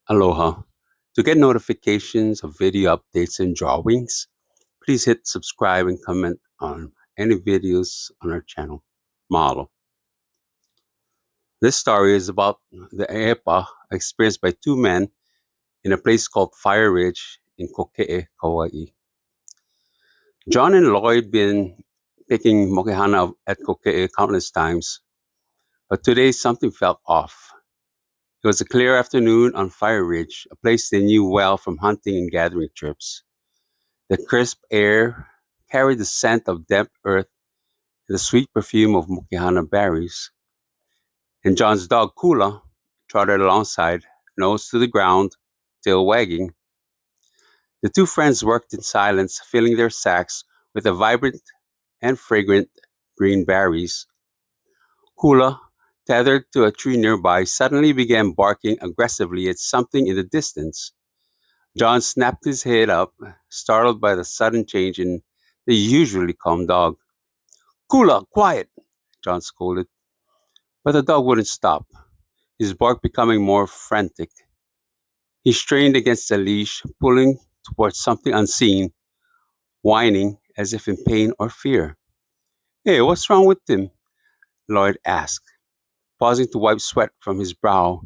Aloha. To get notifications of video updates and drawings, please hit subscribe and comment on any videos on our channel. Mahalo. This story is about the epa experienced by two men in a place called Fire Ridge in Kokee, Kaua'i. John and Lloyd been picking mokehana at Kokee countless times, but today something felt off. It was a clear afternoon on Fire Ridge, a place they knew well from hunting and gathering trips. The crisp air carried the scent of damp earth and the sweet perfume of mukihana berries. And John's dog Kula trotted alongside, nose to the ground, tail wagging. The two friends worked in silence, filling their sacks with the vibrant and fragrant green berries. Kula, tethered to a tree nearby, suddenly began barking aggressively at something in the distance. John snapped his head up, startled by the sudden change in the usually calm dog. Kula, quiet, John scolded. But the dog wouldn't stop, his bark becoming more frantic. He strained against the leash, pulling towards something unseen, whining as if in pain or fear. Hey, what's wrong with him? Lloyd asked, pausing to wipe sweat from his brow.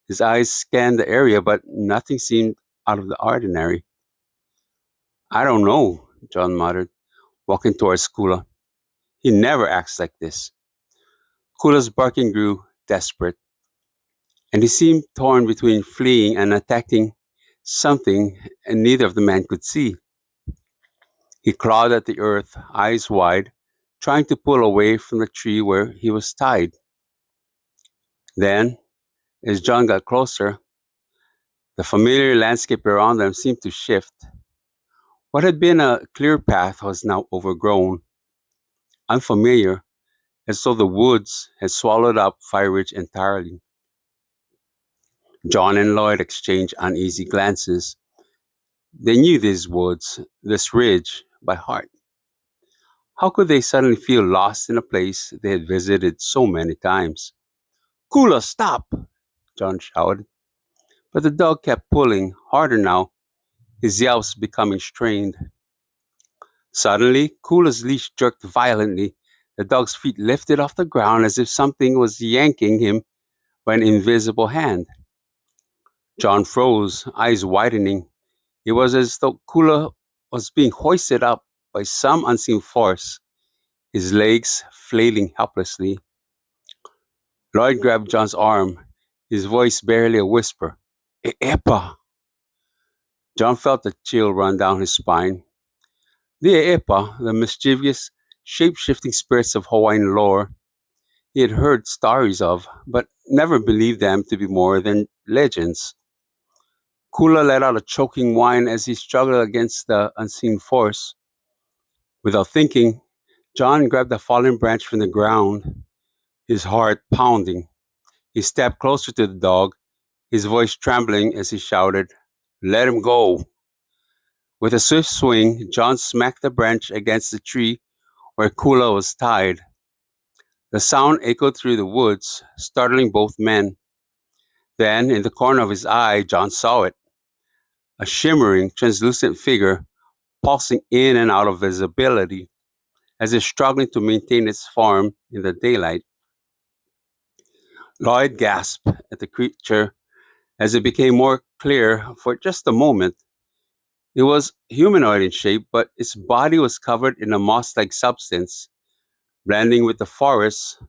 His eyes scanned the area, but nothing seemed out of the ordinary. I don't know, John muttered, walking towards Kula. He never acts like this. Kula's barking grew desperate, and he seemed torn between fleeing and attacking something, and neither of the men could see. He clawed at the earth, eyes wide, trying to pull away from the tree where he was tied. Then, as John got closer, the familiar landscape around them seemed to shift. What had been a clear path was now overgrown, unfamiliar, as though the woods had swallowed up Fire Ridge entirely. John and Lloyd exchanged uneasy glances. They knew these woods, this ridge, by heart. How could they suddenly feel lost in a place they had visited so many times? Kula, stop! John shouted. But the dog kept pulling, harder now, his yelps becoming strained. Suddenly, Kula's leash jerked violently. The dog's feet lifted off the ground as if something was yanking him by an invisible hand. John froze, eyes widening. It was as though Kula was being hoisted up by some unseen force, his legs flailing helplessly. Lloyd grabbed John's arm, his voice barely a whisper. Epa! John felt a chill run down his spine. The Epa, the mischievous, shape-shifting spirits of Hawaiian lore, he had heard stories of, but never believed them to be more than legends. Kula let out a choking whine as he struggled against the unseen force. Without thinking, John grabbed a fallen branch from the ground, his heart pounding. He stepped closer to the dog, his voice trembling as he shouted, Let him go! With a swift swing, John smacked the branch against the tree where Kula was tied. The sound echoed through the woods, startling both men. Then, in the corner of his eye, John saw it, a shimmering, translucent figure pulsing in and out of visibility, as if struggling to maintain its form in the daylight. Lloyd gasped at the creature as it became more clear for just a moment. It was humanoid in shape, but its body was covered in a moss-like substance, blending with the forest.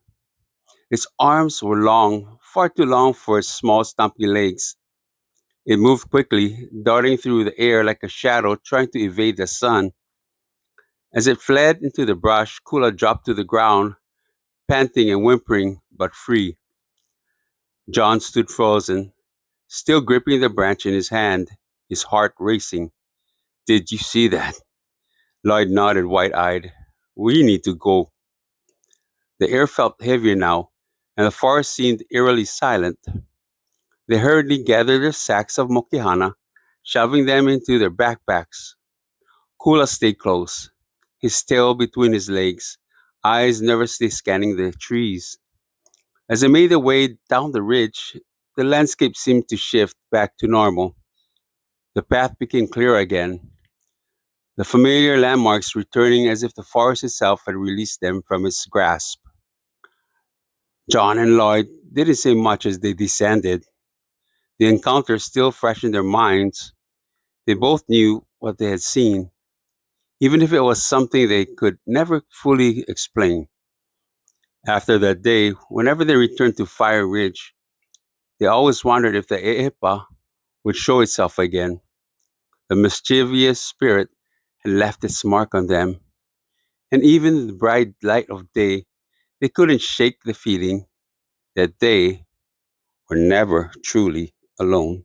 Its arms were long, far too long for its small, stumpy legs. It moved quickly, darting through the air like a shadow trying to evade the sun. As it fled into the brush, Kula dropped to the ground, panting and whimpering, but free. John stood frozen, still gripping the branch in his hand, his heart racing. Did you see that? Lloyd nodded wide-eyed. We need to go. The air felt heavier now, and the forest seemed eerily silent. They hurriedly gathered their sacks of mokihana, shoving them into their backpacks. Kula stayed close, his tail between his legs, eyes nervously scanning the trees. As they made their way down the ridge, the landscape seemed to shift back to normal. The path became clear again, the familiar landmarks returning as if the forest itself had released them from its grasp. John and Lloyd didn't say much as they descended. The encounter still fresh in their minds. They both knew what they had seen, even if it was something they could never fully explain. After that day, whenever they returned to Fire Ridge, they always wondered if the Eepa would show itself again. The mischievous spirit had left its mark on them, and even in the bright light of day, they couldn't shake the feeling that they were never truly alone.